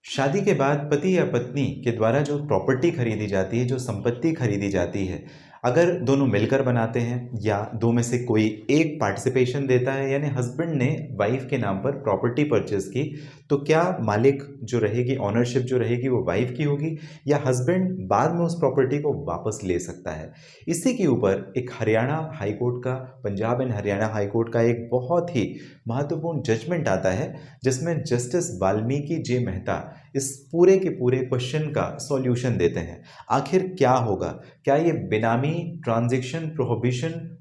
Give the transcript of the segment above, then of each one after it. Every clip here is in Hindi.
शादी के बाद पति या पत्नी के द्वारा जो प्रॉपर्टी खरीदी जाती है, जो संपत्ति खरीदी जाती है, अगर दोनों मिलकर बनाते हैं या दो में से कोई एक पार्टिसिपेशन देता है, यानी हस्बैंड ने वाइफ के नाम पर प्रॉपर्टी परचेज की, तो क्या मालिक जो रहेगी, ऑनरशिप जो रहेगी वो वाइफ की होगी या हस्बैंड बाद में उस प्रॉपर्टी को वापस ले सकता है। इसी के ऊपर एक हरियाणा हाई कोर्ट का, Punjab and Haryana high court का एक बहुत ही महत्वपूर्ण जजमेंट आता है, जिसमें जस्टिस वाल्मीकि जे मेहता इस पूरे के पूरे क्वेश्चन का सॉल्यूशन देते हैं। आखिर क्या होगा, क्या ये बेनामी ट्रांजैक्शन प्रोहिबिशन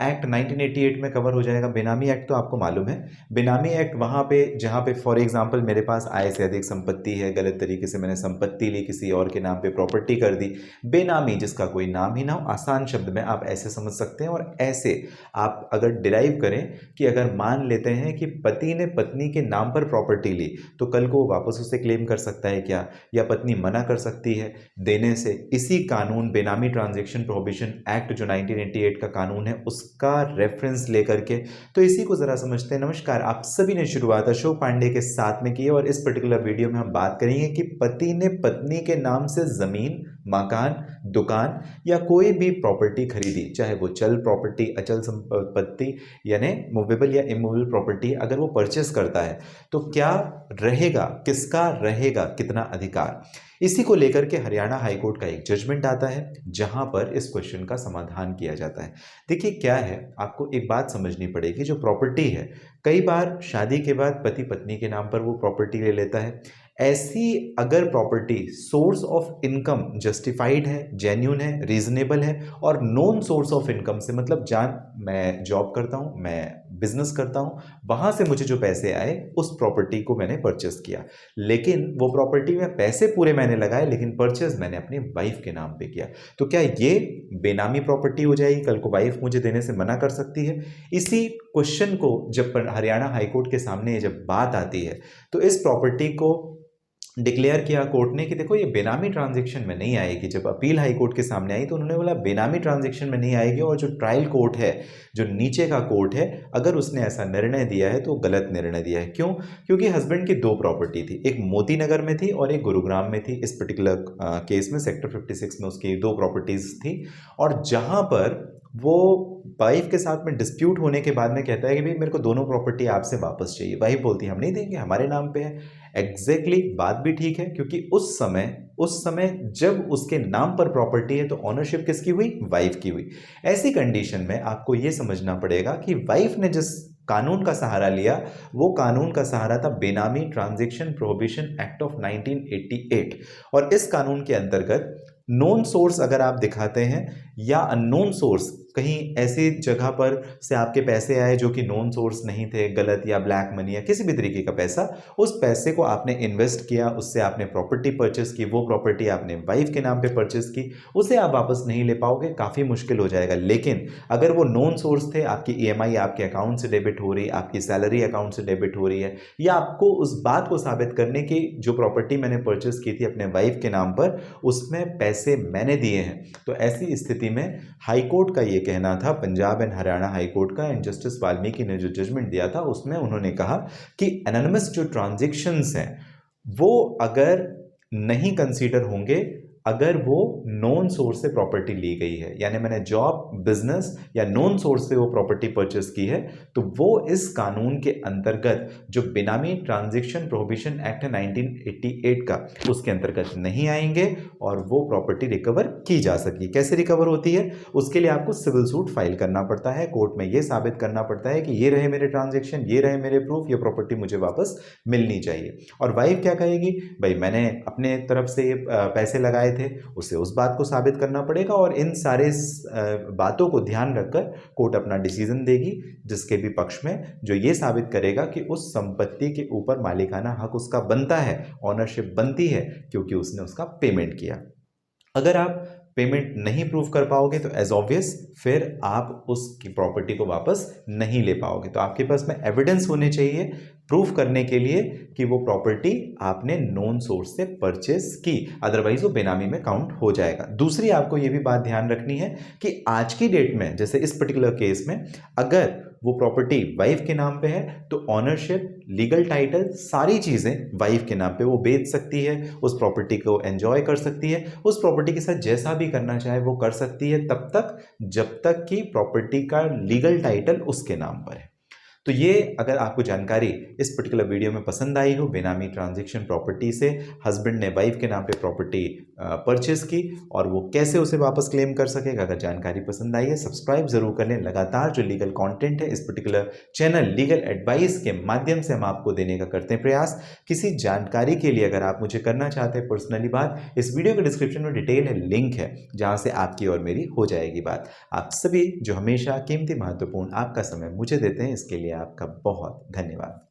एक्ट 1988 में कवर हो जाएगा। बेनामी एक्ट तो आपको मालूम है। बेनामी एक्ट वहाँ पे जहाँ पे फॉर एग्जांपल मेरे पास आय से अधिक संपत्ति है, गलत तरीके से मैंने संपत्ति ली, किसी और के नाम पे प्रॉपर्टी कर दी। बेनामी जिसका कोई नाम ही ना हो, आसान शब्द में आप ऐसे समझ सकते हैं। और ऐसे आप अगर डिराइव करें कि अगर मान लेते हैं कि पति ने पत्नी के नाम पर प्रॉपर्टी ली, तो कल को वापस उसे क्लेम कर सकता है क्या, या पत्नी मना कर सकती है देने से। इसी कानून बेनामी ट्रांजैक्शन प्रोहिबिशन एक्ट जो 1988 का कानून है, उसका रेफरेंस लेकर के तो इसी को जरा समझते हैं। नमस्कार, आप सभी ने शुरुआत अशोक पांडे के साथ में की है और इस पर्टिकुलर वीडियो में हम बात करेंगे कि पति ने पत्नी के नाम से जमीन, मकान, दुकान या कोई भी प्रॉपर्टी खरीदी, चाहे वो चल प्रॉपर्टी, अचल संपत्ति यानी मूवेबल या इमूवेबल प्रॉपर्टी, अगर वो परचेस करता है तो क्या रहेगा, किसका रहेगा कितना अधिकार। इसी को लेकर के हरियाणा हाई कोर्ट का एक जजमेंट आता है, जहां पर इस क्वेश्चन का समाधान किया जाता है। देखिए क्या है, आपको एक बात समझनी पड़ेगी। जो प्रॉपर्टी है, कई बार शादी के बाद पति पत्नी के नाम पर वो प्रॉपर्टी ले लेता है। ऐसी अगर property source of income justified है, जेन्यून है, रीजनेबल है और नॉन सोर्स ऑफ इनकम से, मतलब जान मैं जॉब करता हूं, मैं बिजनेस करता हूं, वहां से मुझे जो पैसे आए उस प्रॉपर्टी को मैंने परचेस किया, लेकिन वो प्रॉपर्टी में पैसे पूरे मैंने लगाए, लेकिन परचेस मैंने अपनी वाइफ के नाम पे किया, तो क्या ये बेनामी प्रॉपर्टी हो जाएगी। कल को वाइफ मुझे देने से मना कर सकती है। इसी क्वेश्चन को जब हरियाणा हाईकोर्ट के सामने जब बात आती है, तो इस प्रॉपर्टी को डिक्लेयर किया कोर्ट ने कि देखो ये बेनामी ट्रांजैक्शन में नहीं आएगी। जब अपील हाई कोर्ट के सामने आई तो उन्होंने बोला बेनामी ट्रांजैक्शन में नहीं आएगी, और जो ट्रायल कोर्ट है, जो नीचे का कोर्ट है, अगर उसने ऐसा निर्णय दिया है तो गलत निर्णय दिया है। क्यों? क्योंकि हस्बैंड की दो प्रॉपर्टी थी, एक मोती नगर में थी और एक गुरुग्राम में थी। इस पर्टिकुलर केस में सेक्टर 56 में उसकी दो प्रॉपर्टीज थी, और जहां पर वो वाइफ के साथ में डिस्प्यूट होने के बाद में कहता है कि भाई मेरे को दोनों प्रॉपर्टी आपसे वापस चाहिए। वाइफ बोलती है हम नहीं देंगे, हमारे नाम पे है। एग्जैक्टली बात भी ठीक है, क्योंकि उस समय जब उसके नाम पर प्रॉपर्टी है तो ऑनरशिप किसकी हुई? वाइफ की हुई। ऐसी कंडीशन में आपको यह समझना पड़ेगा कि वाइफ ने जिस कानून का सहारा लिया, वो कानून का सहारा था बेनामी ट्रांजैक्शन प्रोहिबिशन एक्ट ऑफ 1988। और इस कानून के अंतर्गत नॉन सोर्स अगर आप दिखाते हैं या अननोन सोर्स, कहीं ऐसी जगह पर से आपके पैसे आए जो कि नॉन सोर्स नहीं थे, गलत या ब्लैक मनी या किसी भी तरीके का पैसा, उस पैसे को आपने इन्वेस्ट किया, उससे आपने प्रॉपर्टी परचेस की, वो प्रॉपर्टी आपने वाइफ के नाम पे परचेस की, उसे आप वापस नहीं ले पाओगे, काफ़ी मुश्किल हो जाएगा। लेकिन अगर वो नॉन सोर्स थे, आपकी ईएमआई आपके अकाउंट से डेबिट हो रही, आपकी सैलरी अकाउंट से डेबिट हो रही है, या आपको उस बात को साबित करने की जो प्रॉपर्टी मैंने परचेस की थी अपने वाइफ के नाम पर, उसमें पैसे मैंने दिए हैं, तो ऐसी स्थिति में हाई कोर्ट का ये कहना था, Punjab and Haryana high court का, एंड जस्टिस वाल्मीकि ने जो जजमेंट दिया था उसमें उन्होंने कहा कि एनोनिमस जो ट्रांजैक्शंस हैं वो अगर नहीं कंसीडर होंगे अगर वो नॉन सोर्स से प्रॉपर्टी ली गई है, यानी मैंने जॉब, बिजनेस या नॉन सोर्स से वो प्रॉपर्टी परचेस की है, तो वो इस कानून के अंतर्गत जो बेनामी ट्रांजैक्शन प्रोहिबिशन एक्ट है 1988 का, उसके अंतर्गत नहीं आएंगे और वो प्रॉपर्टी रिकवर की जा सकेगी। कैसे रिकवर होती है? उसके लिए आपको सिविल सूट फाइल करना पड़ता है, कोर्ट में ये साबित करना पड़ता है कि ये रहे मेरे ट्रांजेक्शन, ये रहे मेरे प्रूफ, ये प्रॉपर्टी मुझे वापस मिलनी चाहिए। और वाइफ क्या कहेगी? भाई मैंने अपने तरफ से पैसे लगाए थे, उसे उस बात को साबित करना पड़ेगा, और इन सारे बातों को ध्यान रखकर कोर्ट अपना डिसीजन देगी, जिसके भी पक्ष में जो ये साबित करेगा कि उस संपत्ति के ऊपर मालिकाना हक उसका बनता है, ऑनरशिप बनती है, क्योंकि उसने उसका पेमेंट किया। अगर आप पेमेंट नहीं प्रूव कर पाओगे तो एज ऑब्वियस फिर आप उसकी प्रॉपर्टी को वापस नहीं ले पाओगे। तो आपके पास में एविडेंस होने चाहिए प्रूफ करने के लिए कि वो प्रॉपर्टी आपने नोन सोर्स से परचेस की, अदरवाइज वो बेनामी में काउंट हो जाएगा। दूसरी आपको ये भी बात ध्यान रखनी है कि आज की डेट में, जैसे इस पर्टिकुलर केस में, अगर वो प्रॉपर्टी वाइफ के नाम पे है तो ऑनरशिप, लीगल टाइटल, सारी चीजें वाइफ के नाम पे वो बेच सकती है, उस प्रॉपर्टी को एंजॉय कर सकती है, उस प्रॉपर्टी के साथ जैसा भी करना चाहे वो कर सकती है, तब तक जब तक कि प्रॉपर्टी का लीगल टाइटल उसके नाम पर है। तो ये अगर आपको जानकारी इस पर्टिकुलर वीडियो में पसंद आई हो, बेनामी ट्रांजैक्शन प्रॉपर्टी से हस्बैंड ने वाइफ के नाम पे प्रॉपर्टी परचेस की और वो कैसे उसे वापस क्लेम कर सकेगा, अगर जानकारी पसंद आई है सब्सक्राइब जरूर कर लें। लगातार जो लीगल कंटेंट है इस पर्टिकुलर चैनल लीगल एडवाइस के माध्यम से हम आपको देने का करते हैं प्रयास। किसी जानकारी के लिए अगर आप मुझे करना चाहते हैं पर्सनली बात, इस वीडियो के डिस्क्रिप्शन में डिटेल है, लिंक है, जहाँ से आपकी और मेरी हो जाएगी बात। आप सभी जो हमेशा कीमती महत्वपूर्ण आपका समय मुझे देते हैं, इसके लिए आपका बहुत धन्यवाद।